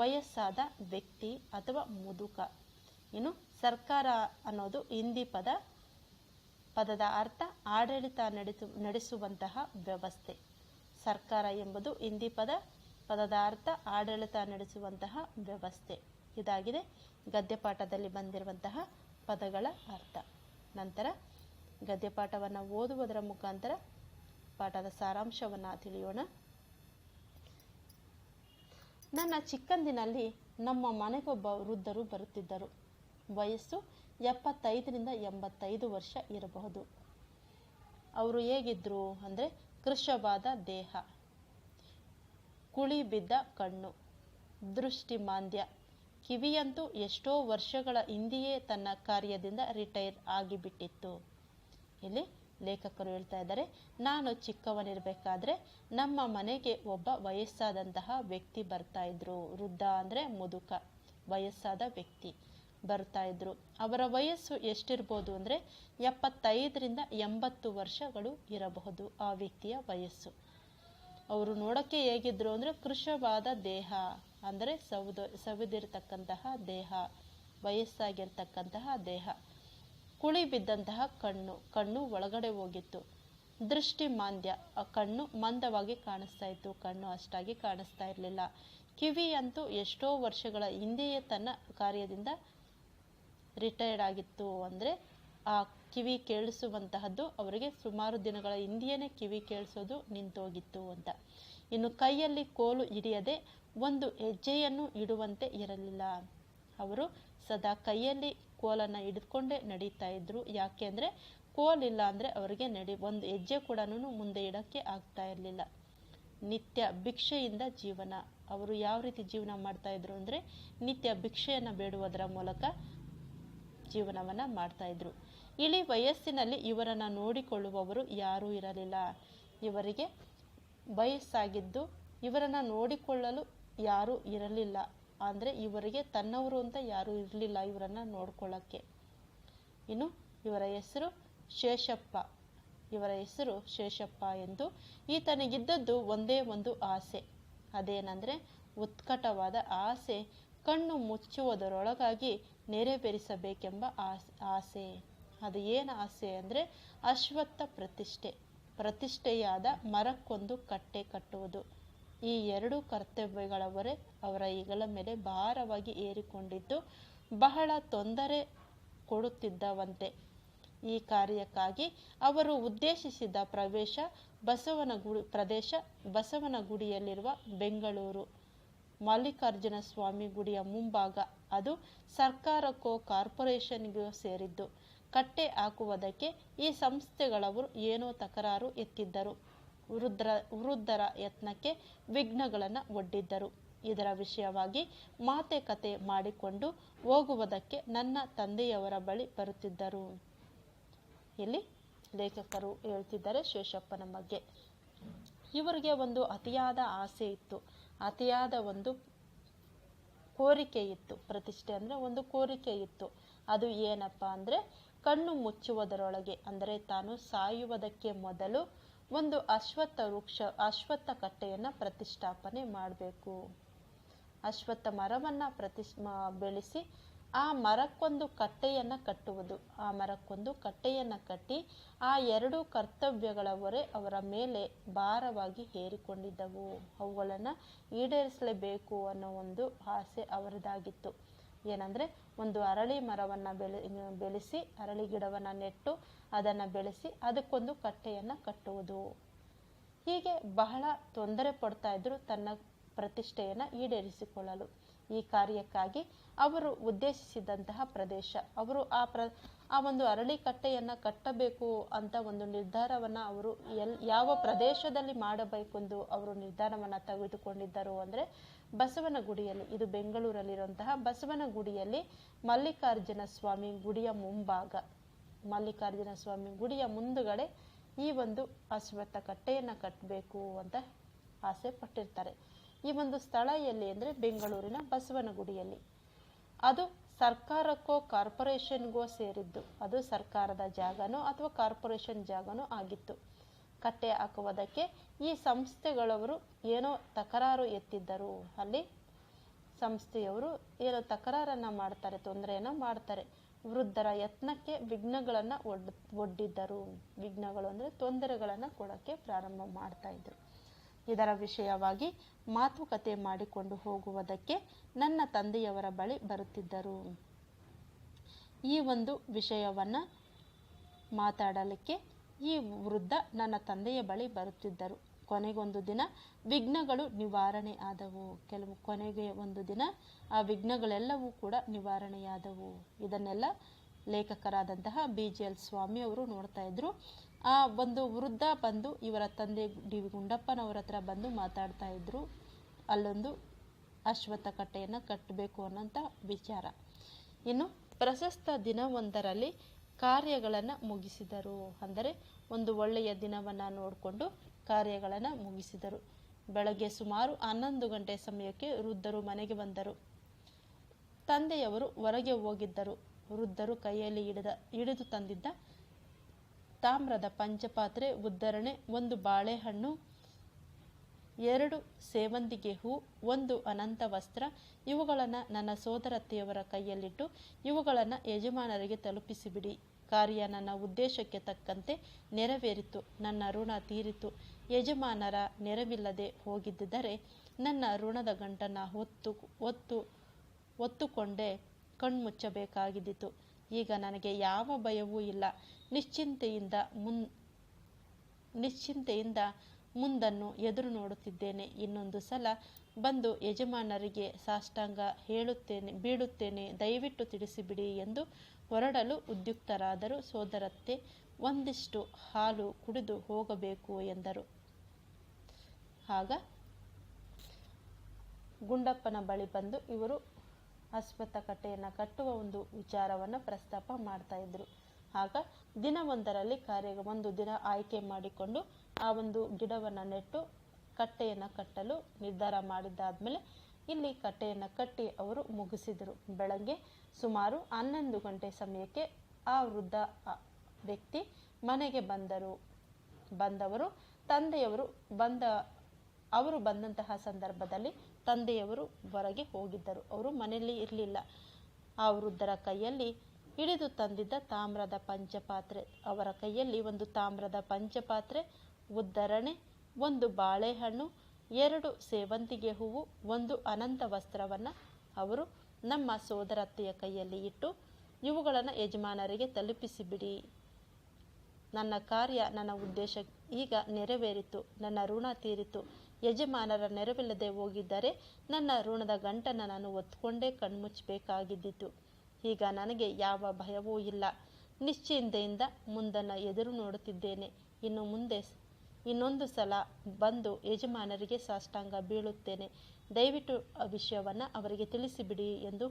ವಯಸ್ಸಾದ ವ್ಯಕ್ತಿ ಅಥವಾ ಮುದುಕ. ಇನ್ನು ಸರ್ಕಾರ ಅನ್ನೋದು ಹಿಂದಿ ಪದದ ಅರ್ಥ ಆಡಳಿತ ನಡೆಸುವಂತಹ ವ್ಯವಸ್ಥೆ. ಸರ್ಕಾರ ಎಂಬುದು ಹಿಂದಿ ಪದದ ಅರ್ಥ ಆಡಳಿತ ನಡೆಸುವಂತಹ ವ್ಯವಸ್ಥೆ. ಇದಾಗಿದೆ ಗದ್ಯಪಾಠದಲ್ಲಿ ಬಂದಿರುವಂತಹ ಪದಗಳ ಅರ್ಥ. ನಂತರ ಗದ್ಯಪಾಠವನ್ನು ಓದುವುದರ ಮುಖಾಂತರ ಪಾಠದ ಸಾರಾಂಶವನ್ನು ತಿಳಿಯೋಣ. ನನ್ನ ಚಿಕ್ಕಂದಿನಲ್ಲಿ ನಮ್ಮ ಮನೆಗೊಬ್ಬ ವೃದ್ಧರು ಬರುತ್ತಿದ್ದರು. ವಯಸ್ಸು 75ರಿಂದ 85 ವರ್ಷ ಇರಬಹುದು. ಅವರು ಹೇಗಿದ್ರು ಅಂದರೆ ಕೃಶವಾದ ದೇಹ, ಕುಳಿ ಬಿದ್ದ ಕಣ್ಣು, ದೃಷ್ಟಿ ಮಾಂದ್ಯ. ಕಿವಿಯಂತೂ ಎಷ್ಟೋ ವರ್ಷಗಳ ಹಿಂದೆಯೇ ತನ್ನ ಕಾರ್ಯದಿಂದ ರಿಟೈರ್ ಆಗಿಬಿಟ್ಟಿತ್ತು. ಇಲ್ಲಿ ಲೇಖಕರು ಹೇಳ್ತಾ ಇದ್ದಾರೆ, ನಾನು ಚಿಕ್ಕವನಿರಬೇಕಾದ್ರೆ ನಮ್ಮ ಮನೆಗೆ ಒಬ್ಬ ವಯಸ್ಸಾದಂತಹ ವ್ಯಕ್ತಿ ಬರ್ತಾ ಇದ್ರು. ವೃದ್ಧ ಅಂದರೆ ಮುದುಕ, ವಯಸ್ಸಾದ ವ್ಯಕ್ತಿ ಬರ್ತಾ ಇದ್ರು. ಅವರ ವಯಸ್ಸು ಎಷ್ಟಿರ್ಬೋದು ಅಂದರೆ 75ರಿಂದ 80 ವರ್ಷಗಳು ಇರಬಹುದು ಆ ವ್ಯಕ್ತಿಯ ವಯಸ್ಸು. ಅವರು ನೋಡೋಕ್ಕೆ ಹೇಗಿದ್ರು ಅಂದರೆ ಕೃಶವಾದ ದೇಹ ಅಂದರೆ ಸವಿದಿರ್ತಕ್ಕಂತಹ ದೇಹ, ವಯಸ್ಸಾಗಿರ್ತಕ್ಕಂತಹ ದೇಹ. ಕುಳಿ ಬಿದ್ದಂತಹ ಕಣ್ಣು ಒಳಗಡೆ ಹೋಗಿತ್ತು. ದೃಷ್ಟಿ ಮಾಂದ್ಯ, ಆ ಕಣ್ಣು ಮಂದವಾಗಿ ಕಾಣಿಸ್ತಾ ಇತ್ತು, ಕಣ್ಣು ಅಷ್ಟಾಗಿ ಕಾಣಿಸ್ತಾ ಇರಲಿಲ್ಲ. ಕಿವಿ ಅಂತೂ ಎಷ್ಟೋ ವರ್ಷಗಳ ಹಿಂದೆಯೇ ತನ್ನ ಕಾರ್ಯದಿಂದ ರಿಟೈರ್ಡ್ ಆಗಿತ್ತು. ಅಂದರೆ ಆ ಕಿವಿ ಕೇಳಿಸುವಂತಹದ್ದು ಅವರಿಗೆ ಸುಮಾರು ದಿನಗಳ ಹಿಂದೆಯೇ ಕಿವಿ ಕೇಳಿಸೋದು ನಿಂತೋಗಿತ್ತು ಅಂತ. ಇನ್ನು ಕೈಯಲ್ಲಿ ಕೋಲು ಹಿಡಿಯದೆ ಒಂದು ಹೆಜ್ಜೆಯನ್ನು ಇಡುವಂತೆ ಇರಲಿಲ್ಲ. ಅವರು ಸದಾ ಕೈಯಲ್ಲಿ ಕೋಲನ್ನು ಹಿಡಿದುಕೊಂಡೇ ನಡೀತಾ ಇದ್ರು. ಯಾಕೆ ಅಂದರೆ ಕೋಲಿಲ್ಲ ಅಂದರೆ ಅವರಿಗೆ ಒಂದು ಹೆಜ್ಜೆ ಕೂಡ ಮುಂದೆ ಇಡೋಕ್ಕೆ ಆಗ್ತಾ ಇರಲಿಲ್ಲ. ನಿತ್ಯ ಭಿಕ್ಷೆಯಿಂದ ಜೀವನ. ಅವರು ಯಾವ ರೀತಿ ಜೀವನ ಮಾಡ್ತಾ ಇದ್ರು ಅಂದರೆ ನಿತ್ಯ ಭಿಕ್ಷೆಯನ್ನು ಬೇಡುವುದರ ಮೂಲಕ ಜೀವನವನ್ನು ಮಾಡ್ತಾ ಇದ್ರು. ಇಳಿ ವಯಸ್ಸಿನಲ್ಲಿ ಇವರನ್ನು ನೋಡಿಕೊಳ್ಳುವವರು ಯಾರೂ ಇರಲಿಲ್ಲ. ಇವರಿಗೆ ವಯಸ್ಸಾಗಿದ್ದು ಇವರನ್ನು ನೋಡಿಕೊಳ್ಳಲು ಯಾರೂ ಇರಲಿಲ್ಲ. ಅಂದರೆ ಇವರಿಗೆ ತನ್ನವರು ಅಂತ ಯಾರೂ ಇರಲಿಲ್ಲ ಇವರನ್ನು ನೋಡ್ಕೊಳ್ಳೋಕ್ಕೆ. ಇನ್ನು ಇವರ ಹೆಸರು ಶೇಷಪ್ಪ ಎಂದು. ಈತನಿಗಿದ್ದದ್ದು ಒಂದೇ ಒಂದು ಆಸೆ. ಅದೇನೆಂದರೆ ಉತ್ಕಟವಾದ ಆಸೆ, ಕಣ್ಣು ಮುಚ್ಚುವುದರೊಳಗಾಗಿ ನೆರವೇರಿಸಬೇಕೆಂಬ ಆಸೆ. ಅದು ಏನು ಆಸೆ ಅಂದರೆ ಅಶ್ವತ್ಥ ಪ್ರತಿಷ್ಠೆಯಾದ ಮರಕ್ಕೊಂದು ಕಟ್ಟೆ ಕಟ್ಟುವುದು. ಈ ಎರಡು ಕರ್ತವ್ಯಗಳವರೇ ಅವರ ಹೆಗಲ ಮೇಲೆ ಭಾರವಾಗಿ ಏರಿಕೊಂಡಿದ್ದು ಬಹಳ ತೊಂದರೆ ಕೊಡುತ್ತಿದ್ದವಂತೆ. ಈ ಕಾರ್ಯಕ್ಕಾಗಿ ಅವರು ಉದ್ದೇಶಿಸಿದ ಪ್ರದೇಶ ಬಸವನಗುಡಿಯಲ್ಲಿರುವ ಬೆಂಗಳೂರು ಮಲ್ಲಿಕಾರ್ಜುನ ಸ್ವಾಮಿ ಗುಡಿಯ ಮುಂಭಾಗ. ಅದು ಸರ್ಕಾರಕ್ಕೋ ಕಾರ್ಪೊರೇಷನ್ಗೂ ಸೇರಿದ್ದು. ಕಟ್ಟೆ ಹಾಕುವುದಕ್ಕೆ ಈ ಸಂಸ್ಥೆಗಳವರು ಏನೋ ತಕರಾರು ಎತ್ತಿದ್ದರು. ವೃದ್ಧರ ಯತ್ನಕ್ಕೆ ವಿಘ್ನಗಳನ್ನು ಒಡ್ಡಿದ್ದರು. ಇದರ ವಿಷಯವಾಗಿ ಮಾತುಕತೆ ಮಾಡಿಕೊಂಡು ಹೋಗುವುದಕ್ಕೆ ನನ್ನ ತಂದೆಯವರ ಬಳಿ ಬರುತ್ತಿದ್ದರು. ಇಲ್ಲಿ ಲೇಖಕರು ಹೇಳ್ತಿದ್ದಾರೆ ಶೇಷಪ್ಪನ ಬಗ್ಗೆ. ಇವರಿಗೆ ಒಂದು ಅತಿಯಾದ ಆಸೆ ಇತ್ತು, ಅತಿಯಾದ ಒಂದು ಕೋರಿಕೆ ಇತ್ತು. ಪ್ರತಿಷ್ಠೆ ಅಂದರೆ ಒಂದು ಕೋರಿಕೆ ಇತ್ತು. ಅದು ಏನಪ್ಪ ಅಂದರೆ ಕಣ್ಣು ಮುಚ್ಚುವುದರೊಳಗೆ ಅಂದರೆ ತಾನು ಸಾಯುವುದಕ್ಕೆ ಮೊದಲು ಒಂದು ಅಶ್ವತ್ಥ ಕಟ್ಟೆಯನ್ನು ಪ್ರತಿಷ್ಠಾಪನೆ ಮಾಡಬೇಕು. ಅಶ್ವತ್ಥ ಮರವನ್ನು ಬೆಳೆಸಿ ಆ ಮರಕ್ಕೊಂದು ಕಟ್ಟೆಯನ್ನು ಕಟ್ಟುವುದು. ಆ ಮರಕ್ಕೊಂದು ಕಟ್ಟೆಯನ್ನು ಕಟ್ಟಿ ಆ ಎರಡು ಕರ್ತವ್ಯಗಳವರೇ ಅವರ ಮೇಲೆ ಭಾರವಾಗಿ ಹೇರಿಕೊಂಡಿದ್ದವು. ಅವುಗಳನ್ನು ಈಡೇರಿಸಲೇಬೇಕು ಅನ್ನೋ ಒಂದು ಆಸೆ ಅವರದಾಗಿತ್ತು. ಏನಂದರೆ ಒಂದು ಅರಳಿ ಮರವನ್ನು ಬೆಳೆಸಿ, ಅರಳಿ ಗಿಡವನ್ನು ನೆಟ್ಟು ಅದನ್ನು ಬೆಳೆಸಿ ಅದಕ್ಕೊಂದು ಕಟ್ಟೆಯನ್ನು ಕಟ್ಟುವುದು. ಹೀಗೆ ಬಹಳ ತೊಂದರೆ ಪಡ್ತಾ ಇದ್ರು ತನ್ನ ಪ್ರತಿಷ್ಠೆಯನ್ನು ಈಡೇರಿಸಿಕೊಳ್ಳಲು. ಈ ಕಾರ್ಯಕ್ಕಾಗಿ ಅವರು ಉದ್ದೇಶಿಸಿದಂತಹ ಪ್ರದೇಶ, ಅವರು ಆ ಒಂದು ಅರಳಿ ಕಟ್ಟೆಯನ್ನು ಕಟ್ಟಬೇಕು ಅಂತ ಒಂದು ನಿರ್ಧಾರವನ್ನು ಅವರು ಯಾವ ಪ್ರದೇಶದಲ್ಲಿ ಮಾಡಬೇಕೆಂದು ಅವರು ನಿರ್ಧಾರವನ್ನು ತೆಗೆದುಕೊಂಡಿದ್ದರು ಅಂದರೆ ಬಸವನಗುಡಿಯಲ್ಲಿ. ಇದು ಬೆಂಗಳೂರಲ್ಲಿರುವಂತಹ ಬಸವನಗುಡಿಯಲ್ಲಿ ಮಲ್ಲಿಕಾರ್ಜುನ ಸ್ವಾಮಿ ಗುಡಿಯ ಮುಂಭಾಗ, ಮಲ್ಲಿಕಾರ್ಜುನ ಸ್ವಾಮಿ ಗುಡಿಯ ಮುಂದುಗಡೆ ಈ ಒಂದು ಅಶ್ವತ್ಥ ಕಟ್ಟೆಯನ್ನು ಕಟ್ಟಬೇಕು ಅಂತ ಆಸೆ ಪಟ್ಟಿರ್ತಾರೆ. ಈ ಒಂದು ಸ್ಥಳ ಎಲ್ಲಿ ಅಂದರೆ ಬೆಂಗಳೂರಿನ ಬಸವನಗುಡಿಯಲ್ಲಿ. ಅದು ಸರ್ಕಾರಕ್ಕೋ ಕಾರ್ಪೊರೇಷನ್ಗೋ ಸೇರಿದ್ದು, ಅದು ಸರ್ಕಾರದ ಜಾಗನೋ ಅಥವಾ ಕಾರ್ಪೊರೇಷನ್ ಜಾಗನೋ ಆಗಿತ್ತು. ಕಟ್ಟೆ ಹಾಕುವುದಕ್ಕೆ ಈ ಸಂಸ್ಥೆಗಳವರು ಏನೋ ತಕರಾರು ಎತ್ತಿದ್ದರು. ಅಲ್ಲಿ ಸಂಸ್ಥೆಯವರು ಏನೋ ತಕರಾರನ್ನು ಮಾಡ್ತಾರೆ, ತೊಂದರೆಯನ್ನು ಮಾಡ್ತಾರೆ. ವೃದ್ಧರ ಯತ್ನಕ್ಕೆ ವಿಘ್ನಗಳನ್ನು ಒಡ್ಡಿದ್ದರು. ವಿಘ್ನಗಳು ಅಂದರೆ ತೊಂದರೆಗಳನ್ನು ಕೊಡೋಕ್ಕೆ ಪ್ರಾರಂಭ ಮಾಡ್ತಾ ಇದ್ರು. ಇದರ ವಿಷಯವಾಗಿ ಮಾತುಕತೆ ಮಾಡಿಕೊಂಡು ಹೋಗುವುದಕ್ಕೆ ನನ್ನ ತಂದೆಯವರ ಬಳಿ ಬರುತ್ತಿದ್ದರು. ಈ ಒಂದು ವಿಷಯವನ್ನು ಮಾತಾಡಲಿಕ್ಕೆ ಈ ವೃದ್ಧ ನನ್ನ ತಂದೆಯ ಬಳಿ ಬರುತ್ತಿದ್ದರು. ಕೊನೆಗೊಂದು ದಿನ ವಿಘ್ನಗಳು ನಿವಾರಣೆ ಆದವು. ಕೊನೆಗೆ ಒಂದು ದಿನ ಆ ವಿಘ್ನಗಳೆಲ್ಲವೂ ಕೂಡ ನಿವಾರಣೆಯಾದವು. ಇದನ್ನೆಲ್ಲ ಲೇಖಕರಾದಂತಹ BGL ಸ್ವಾಮಿ ಅವರು ನೋಡ್ತಾ ಇದ್ರು. ಆ ಒಂದು ವೃದ್ಧ ಬಂದು ಇವರ ತಂದೆ ಡಿ ವಿ ಗುಂಡಪ್ಪನವರ ಹತ್ರ ಬಂದು ಮಾತಾಡ್ತಾ ಇದ್ರು. ಅಲ್ಲೊಂದು ಅಶ್ವತ್ಥ ಕಟ್ಟೆಯನ್ನು ಕಟ್ಟಬೇಕು ಅನ್ನೋಂಥ ವಿಚಾರ. ಇನ್ನು ಪ್ರಶಸ್ತ ದಿನವೊಂದರಲ್ಲಿ ಕಾರ್ಯಗಳನ್ನು ಮುಗಿಸಿದರು. ಅಂದರೆ ಒಂದು ಒಳ್ಳೆಯ ದಿನವನ್ನು ನೋಡಿಕೊಂಡು ಕಾರ್ಯಗಳನ್ನು ಮುಗಿಸಿದರು. ಬೆಳಗ್ಗೆ ಸುಮಾರು 11 ಗಂಟೆ ಸಮಯಕ್ಕೆ ವೃದ್ಧರು ಮನೆಗೆ ಬಂದರು. ತಂದೆಯವರು ಹೊರಗೆ ಹೋಗಿದ್ದರು. ವೃದ್ಧರು ಕೈಯಲ್ಲಿ ಹಿಡಿದು ತಂದಿದ್ದ ತಾಮ್ರದ ಪಂಚಪಾತ್ರೆ, ಉದ್ದರಣೆ, 1 ಬಾಳೆಹಣ್ಣು, 2 ಸೇವಂತಿಗೆ ಹೂ, 1 ಅನಂತ ವಸ್ತ್ರ, ಇವುಗಳನ್ನು ನನ್ನ ಸೋದರತ್ತೆಯವರ ಕೈಯಲ್ಲಿಟ್ಟು ಇವುಗಳನ್ನು ಯಜಮಾನರಿಗೆ ತಲುಪಿಸಿಬಿಡಿ. ಕಾರ್ಯ ನನ್ನ ಉದ್ದೇಶಕ್ಕೆ ತಕ್ಕಂತೆ ನೆರವೇರಿತು. ನನ್ನ ಋಣ ತೀರಿತು. ಯಜಮಾನರ ನೆರವಿಲ್ಲದೆ ಹೋಗಿದ್ದರೆ ನನ್ನ ಋಣದ ಗಂಟನ್ನು ಹೊತ್ತುಕೊಂಡೇ ಕಣ್ಮುಚ್ಚಬೇಕಾಗಿದ್ದಿತು. ಈಗ ನನಗೆ ಯಾವ ಭಯವೂ ಇಲ್ಲ. ನಿಶ್ಚಿಂತೆಯಿಂದ ಮುಂದನ್ನು ಎದುರು ನೋಡುತ್ತಿದ್ದೇನೆ. ಇನ್ನೊಂದು ಸಲ ಬಂದು ಯಜಮಾನರಿಗೆ ಸಾಷ್ಟಾಂಗ ಬೀಳುತ್ತೇನೆ, ದಯವಿಟ್ಟು ತಿಳಿಸಿಬಿಡಿ ಎಂದು ಹೊರಡಲು ಉದ್ಯುಕ್ತರಾದರು. ಸೋದರತ್ತೆ ಒಂದಿಷ್ಟು ಹಾಲು ಕುಡಿದು ಹೋಗಬೇಕು ಎಂದರು. ಆಗ ಗುಂಡಪ್ಪನ ಬಳಿ ಬಂದು ಇವರು ಅಶ್ವತ್ಥ ಕಟ್ಟೆಯನ್ನು ಕಟ್ಟುವ ಒಂದು ವಿಚಾರವನ್ನು ಪ್ರಸ್ತಾಪ ಮಾಡ್ತಾ ಇದ್ರು. ಆಗ ದಿನವೊಂದರಲ್ಲಿ ಒಂದು ದಿನ ಆಯ್ಕೆ ಮಾಡಿಕೊಂಡು ಆ ಒಂದು ಗಿಡವನ್ನು ನೆಟ್ಟು ಕಟ್ಟೆಯನ್ನು ಕಟ್ಟಲು ನಿರ್ಧಾರ ಮಾಡಿದ್ದಾದ್ಮೇಲೆ ಇಲ್ಲಿ ಕಟ್ಟೆಯನ್ನು ಕಟ್ಟಿ ಅವರು ಮುಗಿಸಿದರು. ಬೆಳಗ್ಗೆ ಸುಮಾರು 11 ಗಂಟೆ ಸಮಯಕ್ಕೆ ಆ ವೃದ್ಧ ವ್ಯಕ್ತಿ ಮನೆಗೆ ಬಂದವರು ತಂದೆಯವರು ಬಂದಂತಹ ಸಂದರ್ಭದಲ್ಲಿ ತಂದೆಯವರು ಹೊರಗೆ ಹೋಗಿದ್ದರು. ಅವರು ಮನೆಯಲ್ಲಿ ಇರಲಿಲ್ಲ. ಆ ವೃದ್ಧರ ಕೈಯಲ್ಲಿ ಹಿಡಿದು ತಂದಿದ್ದ ತಾಮ್ರದ ಪಂಚಪಾತ್ರೆ, ಅವರ ಕೈಯಲ್ಲಿ 1 ತಾಮ್ರದ ಪಂಚಪಾತ್ರೆ, ಉದ್ದರಣೆ, 1 ಬಾಳೆಹಣ್ಣು, 2 ಸೇವಂತಿಗೆ ಹೂವು, 1 ಅನಂತ ವಸ್ತ್ರವನ್ನು ಅವರು ನಮ್ಮ ಸೋದರತ್ತೆಯ ಕೈಯಲ್ಲಿ ಇಟ್ಟು ಇವುಗಳನ್ನು ಯಜಮಾನರಿಗೆ ತಲುಪಿಸಿಬಿಡಿ. ನನ್ನ ಕಾರ್ಯ, ನನ್ನ ಉದ್ದೇಶ ಈಗ ನೆರವೇರಿತು. ನನ್ನ ಋಣ ತೀರಿತು. ಯಜಮಾನರ ನೆರವಿಲ್ಲದೆ ಹೋಗಿದ್ದರೆ ನನ್ನ ಋಣದ ಗಂಟನ್ನು ನಾನು ಹೊತ್ಕೊಂಡೇ ಕಣ್ಮುಚ್ಚಬೇಕಾಗಿದ್ದಿತು. ಈಗ ನನಗೆ ಯಾವ ಭಯವೂ ಇಲ್ಲ. ನಿಶ್ಚಿಂತೆಯಿಂದ ಮುಂದನ್ನು ಎದುರು ನೋಡುತ್ತಿದ್ದೇನೆ. ಇನ್ನೊಂದು ಸಲ ಬಂದು ಯಜಮಾನರಿಗೆ ಸಾಷ್ಟಾಂಗ ಬೀಳುತ್ತೇನೆ. ದಯವಿಟ್ಟು ಆ ವಿಷಯವನ್ನು ಅವರಿಗೆ ತಿಳಿಸಿಬಿಡಿ ಎಂದು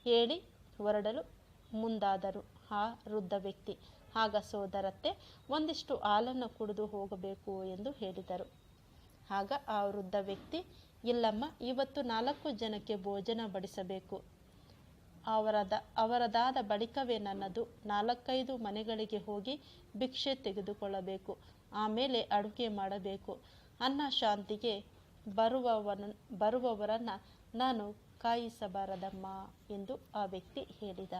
ಹೇಳಿ ಹೊರಡಲು ಮುಂದಾದರು ಆ ವೃದ್ಧ ವ್ಯಕ್ತಿ. ಆಗ ಸೋದರತ್ತೆ ಒಂದಿಷ್ಟು ಹಾಲನ್ನು ಕುಡಿದು ಹೋಗಬೇಕು ಎಂದು ಹೇಳಿದರು. ಆಗ ಆ ವೃದ್ಧ ವ್ಯಕ್ತಿ, ಇಲ್ಲಮ್ಮ, ಇವತ್ತು 4 ಜನಕ್ಕೆ ಭೋಜನ ಬಡಿಸಬೇಕು. ಅವರದಾದ ಬಳಿಕವೇ ನನ್ನದು. 4-5 ಮನೆಗಳಿಗೆ ಹೋಗಿ ಭಿಕ್ಷೆ ತೆಗೆದುಕೊಳ್ಳಬೇಕು. ಆಮೇಲೆ ಅಡುಗೆ ಮಾಡಬೇಕು. ಅನ್ನ ಶಾಂತಿಗೆ ಬರುವವರನ್ನು ನಾನು ಕಾಯಿಸಬಾರದಮ್ಮ ಎಂದು ಆ ವ್ಯಕ್ತಿ ಹೇಳಿದ.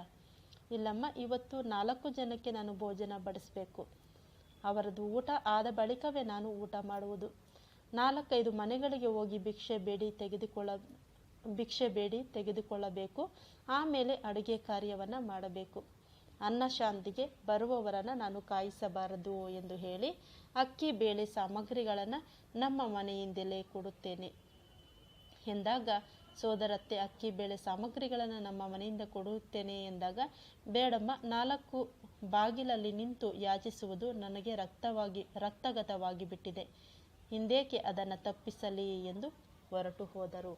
ಇಲ್ಲಮ್ಮ, ಇವತ್ತು 4 ಜನಕ್ಕೆ ನಾನು ಭೋಜನ ಬಡಿಸಬೇಕು. ಅವರದ್ದು ಊಟ ಆದ ಬಳಿಕವೇ ನಾನು ಊಟ ಮಾಡುವುದು. 4-5 ಮನೆಗಳಿಗೆ ಹೋಗಿ ಭಿಕ್ಷೆ ಬೇಡಿ ತೆಗೆದುಕೊಳ್ಳಬೇಕು. ಆಮೇಲೆ ಅಡುಗೆ ಕಾರ್ಯವನ್ನು ಮಾಡಬೇಕು. ಅನ್ನ ಶಾಂತಿಗೆ ಬರುವವರನ್ನು ನಾನು ಕಾಯಿಸಬಾರದು ಎಂದು ಹೇಳಿ ಅಕ್ಕಿ ಬೇಳೆ ಸಾಮಗ್ರಿಗಳನ್ನು ನಮ್ಮ ಮನೆಯಿಂದಲೇ ಕೊಡುತ್ತೇನೆ ಎಂದಾಗ ಸೋದರತ್ತೆ ಅಕ್ಕಿ ಬೇಳೆ ಸಾಮಗ್ರಿಗಳನ್ನು ನಮ್ಮ ಮನೆಯಿಂದ ಕೊಡುತ್ತೇನೆ ಎಂದಾಗ, ಬೇಡಮ್ಮ, 4 ಬಾಗಿಲಲ್ಲಿ ನಿಂತು ಯಾಚಿಸುವುದು ನನಗೆ ರಕ್ತಗತವಾಗಿ ಬಿಟ್ಟಿದೆ, ಹಿಂದೇಕೆ ಅದನ್ನು ತಪ್ಪಿಸಲಿ ಎಂದು ಹೊರಟು ಹೋದರು.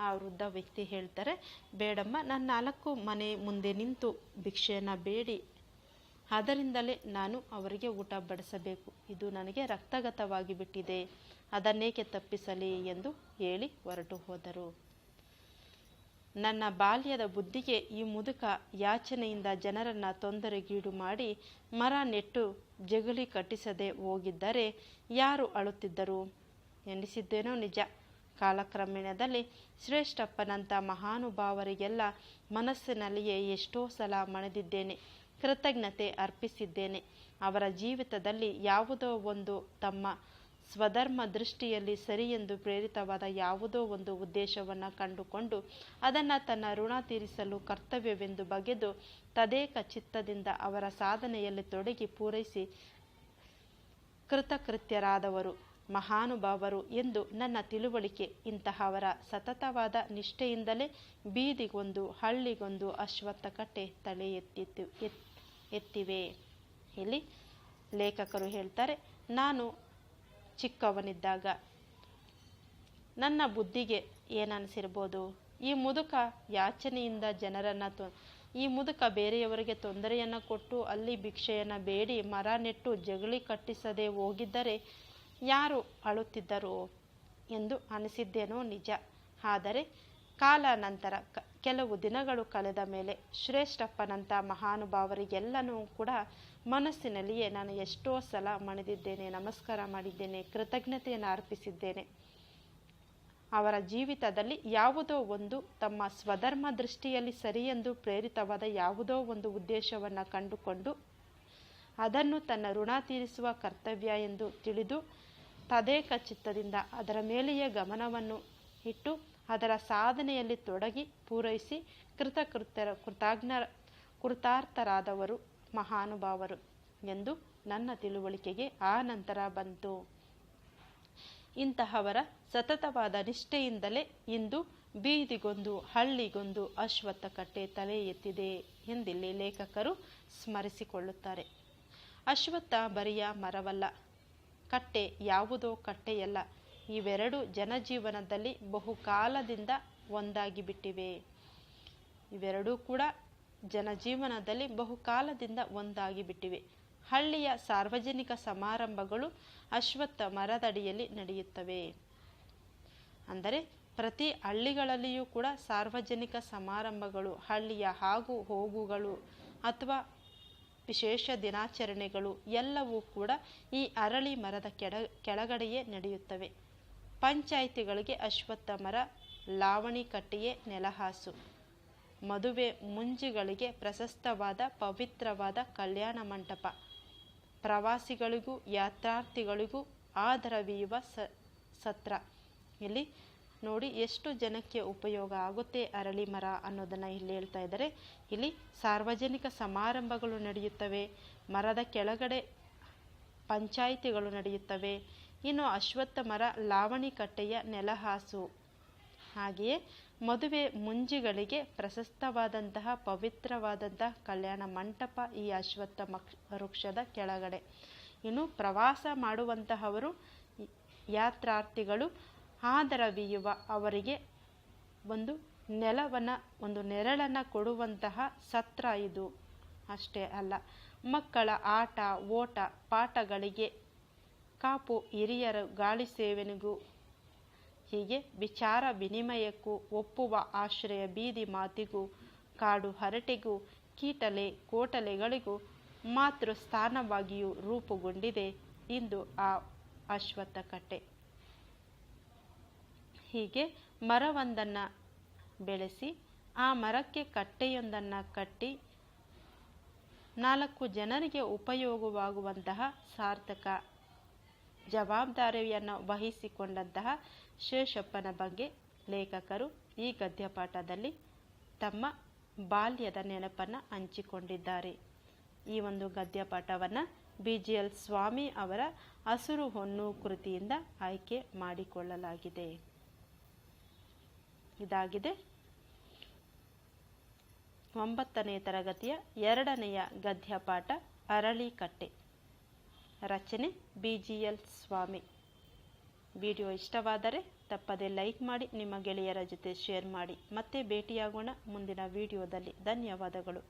ಆ ವೃದ್ಧ ವ್ಯಕ್ತಿ ಹೇಳ್ತಾರೆ, ಬೇಡಮ್ಮ, ನಾನು 4 ಮನೆ ಮುಂದೆ ನಿಂತು ಭಿಕ್ಷೆಯನ್ನು ಬೇಡಿ ಅದರಿಂದಲೇ ನಾನು ಅವರಿಗೆ ಊಟ ಬಡಿಸಬೇಕು, ಇದು ನನಗೆ ರಕ್ತಗತವಾಗಿ ಬಿಟ್ಟಿದೆ, ಅದನ್ನೇಕೆ ತಪ್ಪಿಸಲಿ ಎಂದು ಹೇಳಿ ಹೊರಟು ಹೋದರು. ನನ್ನ ಬಾಲ್ಯದ ಬುದ್ಧಿಗೆ ಈ ಮುದುಕ ಯಾಚನೆಯಿಂದ ಜನರನ್ನು ತೊಂದರೆಗೀಡು ಮಾಡಿ ಮರ ನೆಟ್ಟು ಜಗಲಿ ಕಟ್ಟಿಸದೆ ಹೋಗಿದ್ದರೆ ಯಾರು ಅಳುತ್ತಿದ್ದರು ಎನಿಸಿದ್ದೇನೋ ನಿಜ. ಕಾಲಕ್ರಮೇಣದಲ್ಲಿ ಶ್ರೇಷ್ಠಪ್ಪನಂಥ ಮಹಾನುಭಾವರಿಗೆಲ್ಲ ಮನಸ್ಸಿನಲ್ಲಿಯೇ ಎಷ್ಟೋ ಸಲ ಮಣಿದಿದ್ದೇನೆ, ಕೃತಜ್ಞತೆ ಅರ್ಪಿಸಿದ್ದೇನೆ. ಅವರ ಜೀವಿತದಲ್ಲಿ ಯಾವುದೋ ಒಂದು ತಮ್ಮ ಸ್ವಧರ್ಮ ದೃಷ್ಟಿಯಲ್ಲಿ ಸರಿಯೆಂದು ಪ್ರೇರಿತವಾದ ಯಾವುದೋ ಒಂದು ಉದ್ದೇಶವನ್ನು ಕಂಡುಕೊಂಡು ಅದನ್ನು ತನ್ನ ಋಣ ತೀರಿಸಲು ಕರ್ತವ್ಯವೆಂದು ಬಗೆದು ತದೇಕ ಚಿತ್ತದಿಂದ ಅವರ ಸಾಧನೆಯಲ್ಲಿ ತೊಡಗಿ ಪೂರೈಸಿ ಕೃತಕೃತ್ಯರಾದವರು ಮಹಾನುಭಾವರು ಎಂದು ನನ್ನ ತಿಳುವಳಿಕೆ. ಇಂತಹವರ ಸತತವಾದ ನಿಷ್ಠೆಯಿಂದಲೇ ಬೀದಿಗೊಂದು ಹಳ್ಳಿಗೊಂದು ಅಶ್ವತ್ಥ ಕಟ್ಟೆ ತಲೆ ಎತ್ತಿವೆ. ಇಲ್ಲಿ ಲೇಖಕರು ಹೇಳ್ತಾರೆ, ನಾನು ಚಿಕ್ಕವನಿದ್ದಾಗ ನನ್ನ ಬುದ್ಧಿಗೆ ಏನನ್ಸಿರ್ಬೋದು, ಈ ಮುದುಕ ಯಾಚನೆಯಿಂದ ಈ ಮುದುಕ ಬೇರೆಯವರಿಗೆ ತೊಂದರೆಯನ್ನು ಕೊಟ್ಟು ಅಲ್ಲಿ ಭಿಕ್ಷೆಯನ್ನು ಬೇಡಿ ಮರ ನೆಟ್ಟು ಜಗಲಿ ಕಟ್ಟಿಸದೆ ಹೋಗಿದ್ದರೆ ಯಾರು ಅಳುತ್ತಿದ್ದರು ಎಂದು ಅನಿಸಿದ್ದೇನೋ ನಿಜ. ಆದರೆ ಕಾಲಾನಂತರ ಕೆಲವು ದಿನಗಳು ಕಳೆದ ಮೇಲೆ ಶ್ರೇಷ್ಠಪ್ಪನಂಥ ಮಹಾನುಭಾವರಿಗೆಲ್ಲನೂ ಕೂಡ ಮನಸ್ಸಿನಲ್ಲಿಯೇ ನಾನು ಎಷ್ಟೋ ಸಲ ಮಣಿದಿದ್ದೇನೆ, ನಮಸ್ಕಾರ ಮಾಡಿದ್ದೇನೆ, ಕೃತಜ್ಞತೆಯನ್ನು ಅರ್ಪಿಸಿದ್ದೇನೆ. ಅವರ ಜೀವಿತದಲ್ಲಿ ಯಾವುದೋ ಒಂದು ತಮ್ಮ ಸ್ವಧರ್ಮ ದೃಷ್ಟಿಯಲ್ಲಿ ಸರಿಯೆಂದು ಪ್ರೇರಿತವಾದ ಯಾವುದೋ ಒಂದು ಉದ್ದೇಶವನ್ನು ಕಂಡುಕೊಂಡು ಅದನ್ನು ತನ್ನ ಋಣ ತೀರಿಸುವ ಕರ್ತವ್ಯ ಎಂದು ತಿಳಿದು ತದೇಕ ಚಿತ್ತದಿಂದ ಅದರ ಮೇಲೆಯೇ ಗಮನವನ್ನು ಇಟ್ಟು ಅದರ ಸಾಧನೆಯಲ್ಲಿ ತೊಡಗಿ ಪೂರೈಸಿ ಕೃತಾರ್ಥರಾದವರು ಮಹಾನುಭಾವರು ಎಂದು ನನ್ನ ತಿಳುವಳಿಕೆಗೆ ಆ ನಂತರ ಬಂತು. ಇಂತಹವರ ಸತತವಾದ ನಿಷ್ಠೆಯಿಂದಲೇ ಇಂದು ಬೀದಿಗೊಂದು ಹಳ್ಳಿಗೊಂದು ಅಶ್ವತ್ಥ ಕಟ್ಟೆ ತಲೆ ಎತ್ತಿದೆ ಎಂದಿಲ್ಲಿ ಲೇಖಕರು ಸ್ಮರಿಸಿಕೊಳ್ಳುತ್ತಾರೆ. ಅಶ್ವತ್ಥ ಬರಿಯ ಮರವಲ್ಲ, ಕಟ್ಟೆ ಯಾವುದೋ ಕಟ್ಟೆಯಲ್ಲ. ಇವೆರಡು ಜನಜೀವನದಲ್ಲಿ ಬಹುಕಾಲದಿಂದ ಒಂದಾಗಿ ಬಿಟ್ಟಿವೆ. ಇವೆರಡೂ ಕೂಡ ಜನಜೀವನದಲ್ಲಿ ಬಹುಕಾಲದಿಂದ ಒಂದಾಗಿ ಬಿಟ್ಟಿವೆ. ಹಳ್ಳಿಯ ಸಾರ್ವಜನಿಕ ಸಮಾರಂಭಗಳು ಅಶ್ವತ್ಥ ಮರದಡಿಯಲ್ಲಿ ನಡೆಯುತ್ತವೆ. ಅಂದರೆ ಪ್ರತಿ ಹಳ್ಳಿಗಳಲ್ಲಿಯೂ ಕೂಡ ಸಾರ್ವಜನಿಕ ಸಮಾರಂಭಗಳು, ಹಳ್ಳಿಯ ಆಗು ಹೋಗುಗಳು ಅಥವಾ ವಿಶೇಷ ದಿನಾಚರಣೆಗಳು ಎಲ್ಲವೂ ಕೂಡ ಈ ಅರಳಿ ಮರದ ಕೆಳಗಡೆಯೇ ನಡೆಯುತ್ತವೆ. ಪಂಚಾಯಿತಿಗಳಿಗೆ ಅಶ್ವತ್ಥ ಮರ, ಲಾವಣಿ ಕಟ್ಟೆಯೇ ನೆಲಹಾಸು. ಮದುವೆ ಮುಂಜಿಗಳಿಗೆ ಪ್ರಶಸ್ತವಾದ ಪವಿತ್ರವಾದ ಕಲ್ಯಾಣ ಮಂಟಪ, ಪ್ರವಾಸಿಗಳಿಗೂ ಯಾತ್ರಾರ್ಥಿಗಳಿಗೂ ಆದರವೀಯುವ ಸತ್ರ. ಇಲ್ಲಿ ನೋಡಿ ಎಷ್ಟು ಜನಕ್ಕೆ ಉಪಯೋಗ ಆಗುತ್ತೆ ಅರಳಿ ಮರ ಅನ್ನೋದನ್ನು ಇಲ್ಲಿ ಹೇಳ್ತಾ ಇದ್ದಾರೆ. ಇಲ್ಲಿ ಸಾರ್ವಜನಿಕ ಸಮಾರಂಭಗಳು ನಡೆಯುತ್ತವೆ, ಮರದ ಕೆಳಗಡೆ ಪಂಚಾಯಿತಿಗಳು ನಡೆಯುತ್ತವೆ. ಇನ್ನು ಅಶ್ವತ್ಥ ಮರ ಲಾವಣಿ ಕಟ್ಟೆಯ ನೆಲಹಾಸು. ಹಾಗೆಯೇ ಮದುವೆ ಮುಂಜಿಗಳಿಗೆ ಪ್ರಶಸ್ತವಾದಂತಹ ಪವಿತ್ರವಾದಂತಹ ಕಲ್ಯಾಣ ಮಂಟಪ ಈ ಅಶ್ವತ್ಥ ವೃಕ್ಷದ ಕೆಳಗಡೆ. ಇನ್ನು ಪ್ರವಾಸ ಮಾಡುವಂತಹವರು ಯಾತ್ರಾರ್ಥಿಗಳು ಆದರವೀಯುವ ಅವರಿಗೆ ಒಂದು ಒಂದು ನೆರಳನ್ನು ಕೊಡುವಂತಹ ಸತ್ರ ಇದು. ಅಷ್ಟೇ ಅಲ್ಲ, ಮಕ್ಕಳ ಆಟ ಓಟ ಪಾಠಗಳಿಗೆ, ಕಾಪು ಹಿರಿಯರ ಗಾಳಿ ಸೇವನೆಗೂ, ಹೀಗೆ ವಿಚಾರ ವಿನಿಮಯಕ್ಕೂ, ಒಪ್ಪುವ ಆಶ್ರಯ ಬೀದಿ ಮಾತಿಗೂ, ಕಾಡು ಹರಟೆಗೂ, ಕೀಟಲೆ ಕೋಟಲೆಗಳಿಗೂ ಮಾತೃ ಸ್ಥಾನವಾಗಿಯೂ ರೂಪುಗೊಂಡಿದೆ ಇಂದು ಆ ಅಶ್ವತ್ಥ ಕಟ್ಟೆ. ಹೀಗೆ ಮರವೊಂದನ್ನು ಬೆಳೆಸಿ ಆ ಮರಕ್ಕೆ ಕಟ್ಟೆಯೊಂದನ್ನು ಕಟ್ಟಿ 4 ಜನರಿಗೆ ಉಪಯೋಗವಾಗುವಂತಹ ಸಾರ್ಥಕ ಜವಾಬ್ದಾರಿಯನ್ನು ವಹಿಸಿಕೊಂಡಂತಹ ಶೇಷಪ್ಪನ ಬಗ್ಗೆ ಲೇಖಕರು ಈ ಗದ್ಯಪಾಠದಲ್ಲಿ ತಮ್ಮ ಬಾಲ್ಯದ ನೆನಪನ್ನು ಹಂಚಿಕೊಂಡಿದ್ದಾರೆ. ಈ ಒಂದು ಗದ್ಯಪಾಠವನ್ನು BGL ಸ್ವಾಮಿ ಅವರ ಹಸುರು ಹೊನ್ನು ಕೃತಿಯಿಂದ ಆಯ್ಕೆ ಮಾಡಿಕೊಳ್ಳಲಾಗಿದೆ. ಇದಾಗಿದೆ 9ನೇ ತರಗತಿಯ 2ನೆಯ ಗದ್ಯಪಾಠ ಅರಳಿಕಟ್ಟೆ. ರಚನೆ BGL ಸ್ವಾಮಿ. ವಿಡಿಯೋ ಇಷ್ಟವಾದರೆ ತಪ್ಪದೆ ಲೈಕ್ ಮಾಡಿ, ನಿಮ್ಮ ಗೆಳೆಯರ ಜೊತೆ ಶೇರ್ ಮಾಡಿ. ಮತ್ತೆ ಭೇಟಿಯಾಗೋಣ ಮುಂದಿನ ವಿಡಿಯೋದಲ್ಲಿ. ಧನ್ಯವಾದಗಳು.